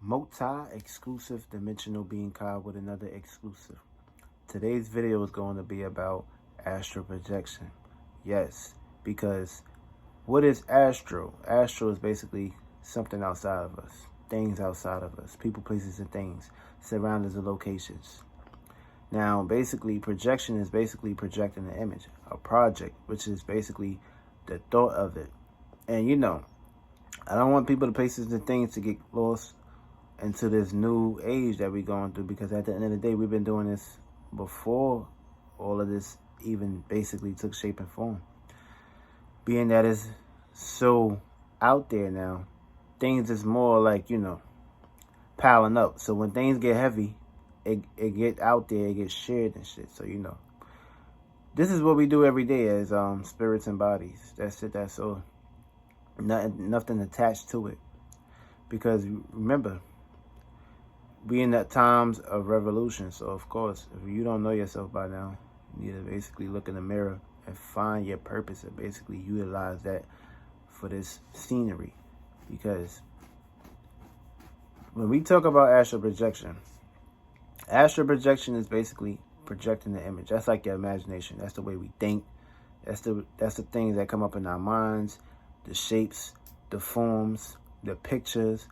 Multi-exclusive dimensional being called with another exclusive. Today's video is going to be about astral projection. Yes, because what is astral? Astral is basically something outside of us, things outside of us, people, places, and things, surroundings and locations. Now, basically, projection is basically projecting an image, a project, which is basically the thought of it. And I don't want people, places, and things to get lost into this new age that we're going through, because at the end of the day, we've been doing this before all of this even basically took shape and form. Being that it's so out there now, things is more like, piling up. So when things get heavy, it get out there, it gets shared and shit. So, this is what we do every day as spirits and bodies. That's it, that's all. Nothing attached to it. Because remember, we in that times of revolution. So of course, if you don't know yourself by now, you need to basically look in the mirror and find your purpose and basically utilize that for this scenery. Because when we talk about astral projection is basically projecting the image. That's like your imagination. That's the way we think. That's the things that come up in our minds, the shapes, the forms, the pictures,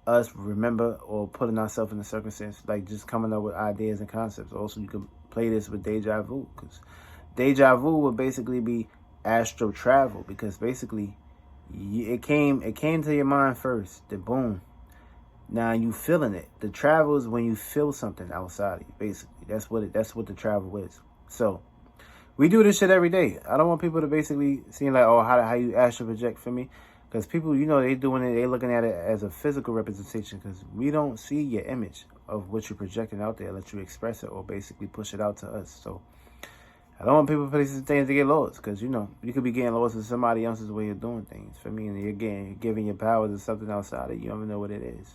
us remember or putting ourselves in the circumstance, like just coming up with ideas and concepts. Also, you can play this with deja vu, because deja vu would basically be astral travel, because basically it came to your mind first, the boom. Now you feeling it. The travel is when you feel something outside of you. Basically, that's what the travel is. So we do this shit every day. I don't want people to basically seem like, oh, how you astral project for me. Because people, they doing it, they looking at it as a physical representation, because we don't see your image of what you're projecting out there, let you express it or basically push it out to us. So I don't want people, places, and things to get lost, because, you could be getting lost in somebody else's way of doing things, for me, and you're giving your power to something outside of you. You don't even know what it is,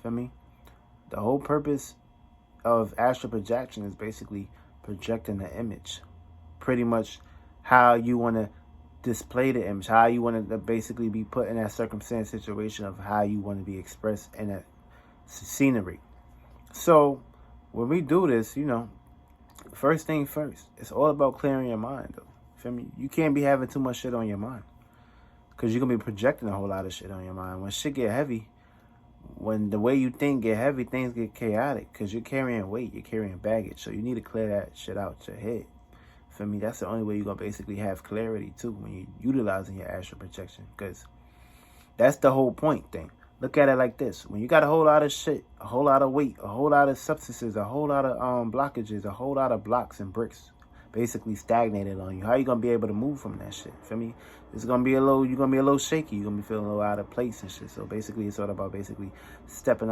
for me. The whole purpose of astral projection is basically projecting the image, pretty much how you want to display the image, how you want to basically be put in that circumstance situation of how you want to be expressed in that scenery. So when we do this, first thing first, it's all about clearing your mind, though. Feel me? You can't be having too much shit on your mind, because you're going to be projecting a whole lot of shit on your mind. When shit get heavy, when the way you think get heavy, things get chaotic, because you're carrying weight, you're carrying baggage. So you need to clear that shit out your head. For me, that's the only way you're going to basically have clarity, too, when you're utilizing your astral projection, because that's the whole point thing. Look at it like this. When you got a whole lot of shit, a whole lot of weight, a whole lot of substances, a whole lot of blockages, a whole lot of blocks and bricks basically stagnated on you, how you going to be able to move from that shit? For me, you're going to be a little shaky. You're going to be feeling a little out of place and shit. So basically, it's all about basically stepping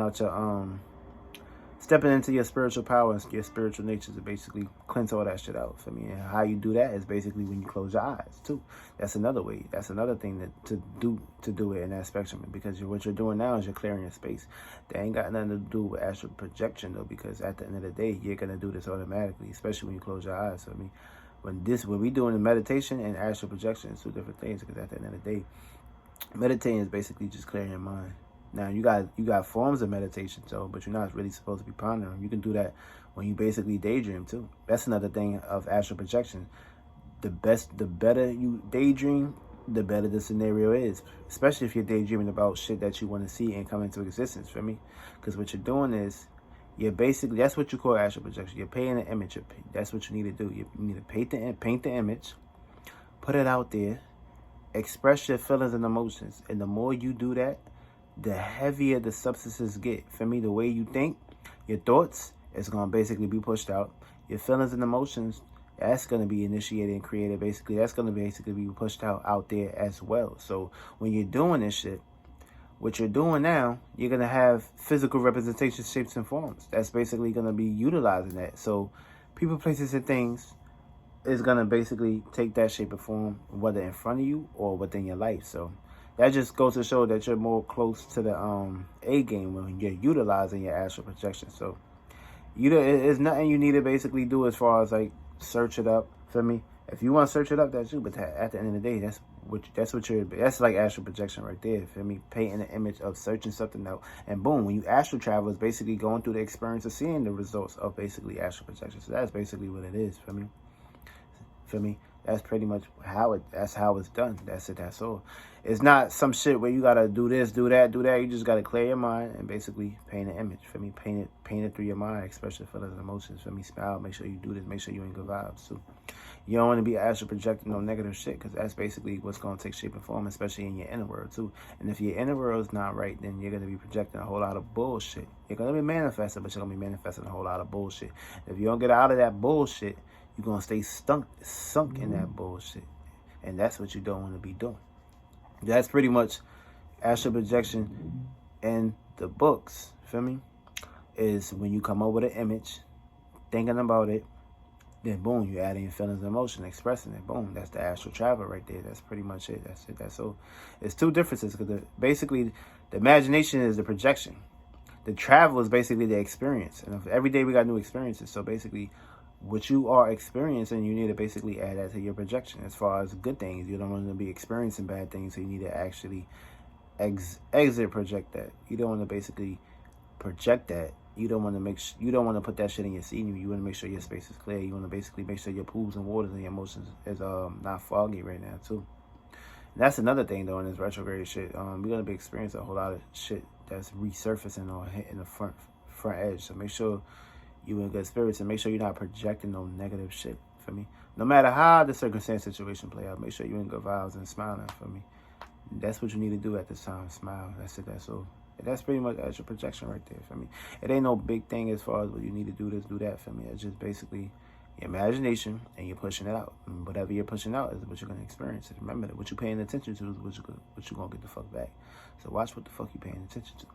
into your spiritual power and your spiritual nature to basically cleanse all that shit out, for me. And how you do that is basically when you close your eyes, too. That's another way. That's another thing to do it in that spectrum. Because what you're doing now is you're clearing your space. That ain't got nothing to do with astral projection, though, because at the end of the day, you're going to do this automatically, especially when you close your eyes. So, I mean, when we doing the meditation and astral projection, it's two different things, because at the end of the day, meditating is basically just clearing your mind. Now, you got forms of meditation, but you're not really supposed to be pondering. You can do that when you basically daydream, too. That's another thing of astral projection. The better you daydream, the better the scenario is. Especially if you're daydreaming about shit that you want to see and come into existence, for me. Because what you're doing is, that's what you call astral projection. You're painting an image. That's what you need to do. You need to paint the image, put it out there, express your feelings and emotions. And the more you do that, the heavier the substances get. For me, the way you think, your thoughts, is going to basically be pushed out. Your feelings and emotions, that's going to be initiated and created. Basically, that's going to basically be pushed out there as well. So when you're doing this shit, what you're doing now, you're going to have physical representation, shapes, and forms. That's basically going to be utilizing that. So people, places, and things is going to basically take that shape or form, whether in front of you or within your life. So that just goes to show that you're more close to the A game when you're utilizing your astral projection. So it's nothing you need to basically do as far as like search it up. For me, if you want to search it up, that's you. But at the end of the day, that's That's like astral projection right there. Feel me? Painting an image of searching something out, and boom, when you astral travel, it's basically going through the experience of seeing the results of basically astral projection. So that's basically what it is. Feel me? Feel me? That's pretty much that's how it's done. That's it. That's all. It's not some shit where you gotta do this, do that, do that. You just gotta clear your mind and basically paint an image. Feel me? Paint it through your mind, express your feelings and emotions. Feel me? Smile. Make sure you do this. Make sure you're in good vibes too. You don't want to be astral projecting no negative shit, because that's basically what's going to take shape and form, especially in your inner world too. And if your inner world is not right, then you're going to be projecting a whole lot of bullshit. You're going to be manifesting, but you're going to be manifesting a whole lot of bullshit. If you don't get out of that bullshit, you're going to stay sunk in that bullshit. And that's what you don't want to be doing. That's pretty much astral projection in the books, feel me? Is when you come up with an image, thinking about it, then boom, you add in your feelings and emotion, expressing it. Boom, that's the astral travel right there. That's pretty much it. That's it. That's so. It's two differences, because basically the imagination is the projection. The travel is basically the experience. And every day we got new experiences. So basically, what you are experiencing, you need to basically add that to your projection. As far as good things, you don't want to be experiencing bad things, so you need to actually exit project that. You don't want to basically project that. You don't want to put that shit in your scene. You want to make sure your space is clear. You want to basically make sure your pools and waters and your emotions is not foggy right now too. And that's another thing though in this retrograde shit. We're gonna be experiencing a whole lot of shit that's resurfacing or hitting the front edge. So make sure you in good spirits and make sure you're not projecting no negative shit for me. No matter how the circumstance situation play out, make sure you're in good vibes and smiling for me. That's what you need to do at this time. Smile. That's it. That's all. That's pretty much astral projection right there for me. It ain't no big thing as far as what you need to do this, do that for me. It's just basically your imagination and you're pushing it out. And whatever you're pushing out is what you're going to experience. Remember that what you're paying attention to is what you're going to get the fuck back. So watch what the fuck you're paying attention to.